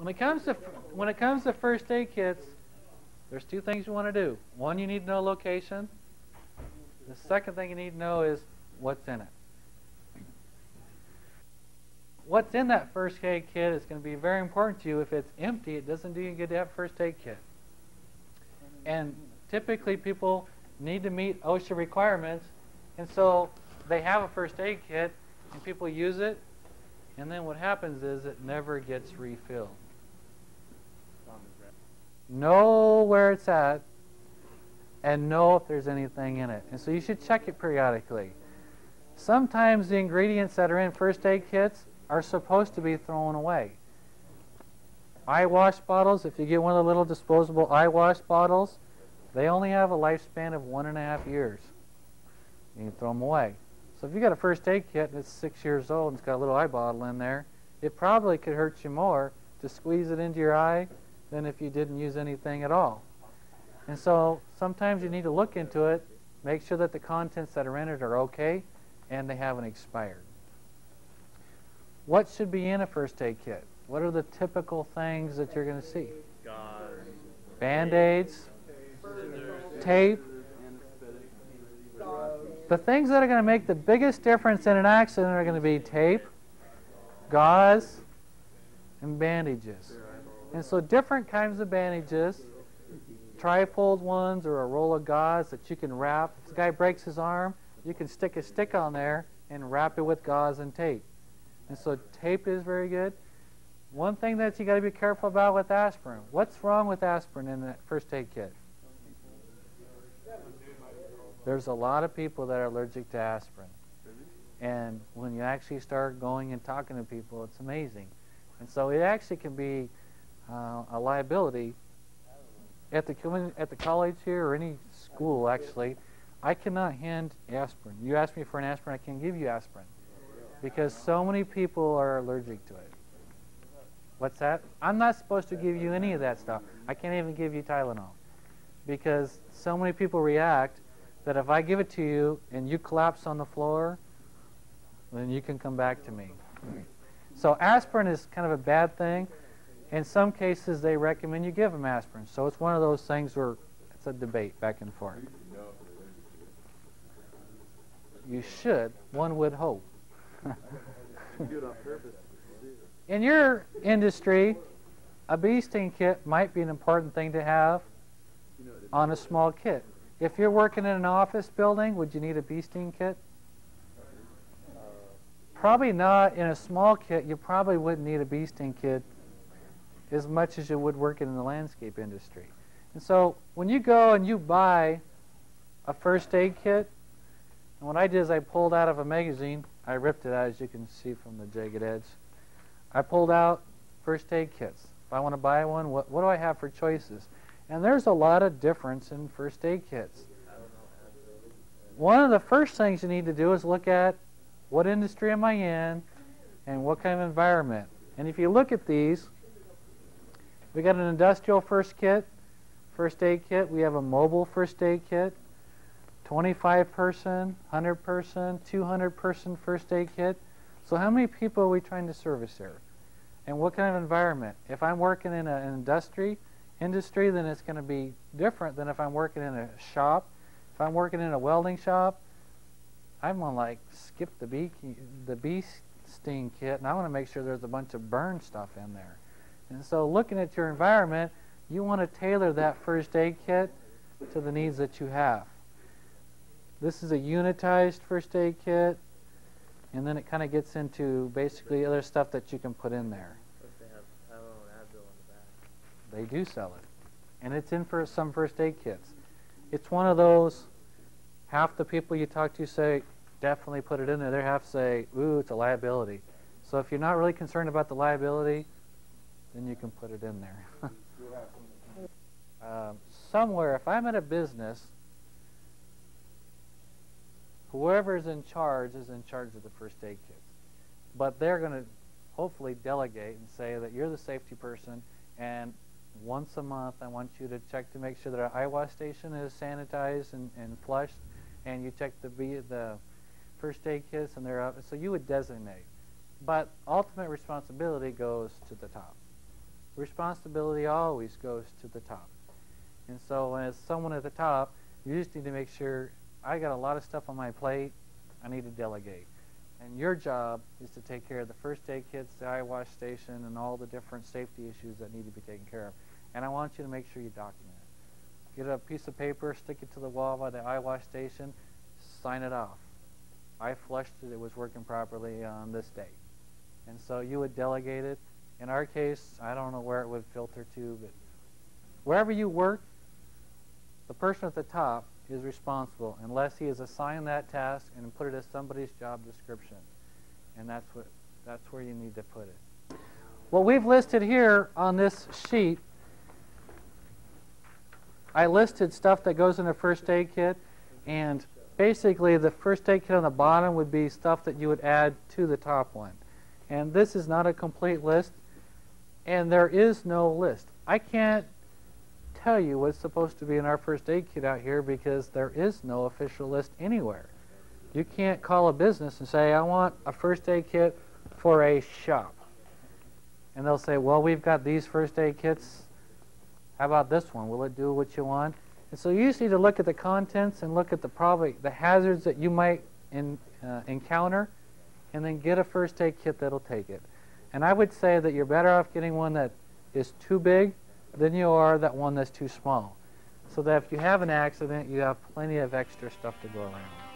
when it comes to first aid kits, there's two things you want to do. One, you need to know location. The second thing you need to know is what's in it. What's in that first aid kit is going to be very important to you. If it's empty, it doesn't do you good to have a first aid kit. And typically people need to meet OSHA requirements, and so they have a first aid kit and people use it, and then what happens is it never gets refilled. Know where it's at and know if there's anything in it. And so you should check it periodically. Sometimes the ingredients that are in first aid kits are supposed to be thrown away. Eye wash bottles, if you get one of the little disposable eye wash bottles, they only have a lifespan of 1.5 years. You can throw them away. So if you got a first aid kit and it's 6 years old and it's got a little eye bottle in there, it probably could hurt you more to squeeze it into your eye than if you didn't use anything at all. And so sometimes you need to look into it, make sure that the contents that are in it are okay and they haven't expired. What should be in a first aid kit? What are the typical things that you're going to see? Band-aids, tape. The things that are going to make the biggest difference in an accident are going to be tape, gauze, and bandages. And so different kinds of bandages, trifold ones or a roll of gauze that you can wrap. If the guy breaks his arm, you can stick a stick on there and wrap it with gauze and tape. And so tape is very good. One thing that you got to be careful about with aspirin. What's wrong with aspirin in the first aid kit? There's a lot of people that are allergic to aspirin. And when you actually start going and talking to people, it's amazing. And so it actually can be a liability. At the college here or any school, actually, I cannot hand aspirin. You ask me for an aspirin, I can't give you aspirin because so many people are allergic to it. What's that? I'm not supposed to give you any of that stuff. I can't even give you Tylenol because so many people react that if I give it to you and you collapse on the floor, then you can come back to me. So aspirin is kind of a bad thing. In some cases, they recommend you give them aspirin. So it's one of those things where it's a debate back and forth. You should. One would hope. In your industry, a bee sting kit might be an important thing to have on a small kit. If you're working in an office building, would you need a bee sting kit? Probably not. In a small kit, you probably wouldn't need a bee sting kit as much as you would working in the landscape industry. And so when you go and you buy a first aid kit, and what I did is I pulled out of a magazine, I ripped it out as you can see from the jagged edge. I pulled out first aid kits. If I want to buy one, what do I have for choices? And there's a lot of difference in first aid kits. One of the first things you need to do is look at what industry am I in and what kind of environment. And if you look at these, we got an industrial first aid kit. We have a mobile first aid kit, 25-person, 100-person, 200-person first aid kit. So how many people are we trying to service here? And what kind of environment? If I'm working in an industry, then it's going to be different than if I'm working in a shop. If I'm working in a welding shop, I'm going to like skip the bee sting kit, and I want to make sure there's a bunch of burn stuff in there. And so looking at your environment, you want to tailor that first aid kit to the needs that you have. This is a unitized first aid kit, and then it kind of gets into basically other stuff that you can put in there. They have Tylenol and Advil in the back. They do sell it. And it's in for some first aid kits. It's one of those, half the people you talk to say, definitely put it in there. They have to say, ooh, it's a liability. So if you're not really concerned about the liability, then you can put it in there. Somewhere, if I'm at a business, whoever is in charge of the first aid kits. But they're going to hopefully delegate and say that you're the safety person, and once a month I want you to check to make sure that our eye wash station is sanitized and flushed, and you check the first aid kits and they're up. So you would designate. But ultimate responsibility goes to the top. responsibility always goes to the top. And so as someone at the top, you just need to make sure, I got a lot of stuff on my plate, I need to delegate. And your job is to take care of the first aid kits, the eye wash station, and all the different safety issues that need to be taken care of. And I want you to make sure you document it. Get a piece of paper, stick it to the wall by the eye wash station, sign it off. I flushed it, it was working properly on this date. And so you would delegate it. In our case, I don't know where it would filter to, but wherever you work, the person at the top is responsible unless he is assigned that task and put it as somebody's job description. And that's where you need to put it. What we've listed here on this sheet, I listed stuff that goes in a first aid kit, and basically the first aid kit on the bottom would be stuff that you would add to the top one. And this is not a complete list, and there is no list. I can't tell you what's supposed to be in our first aid kit out here because there is no official list anywhere. You can't call a business and say, I want a first aid kit for a shop. And they'll say, well, we've got these first aid kits. How about this one? Will it do what you want? And so you just need to look at the contents and look at the hazards that you might encounter, and then get a first aid kit that'll take it. And I would say that you're better off getting one that is too big than you are that one that's too small. So that if you have an accident, you have plenty of extra stuff to go around.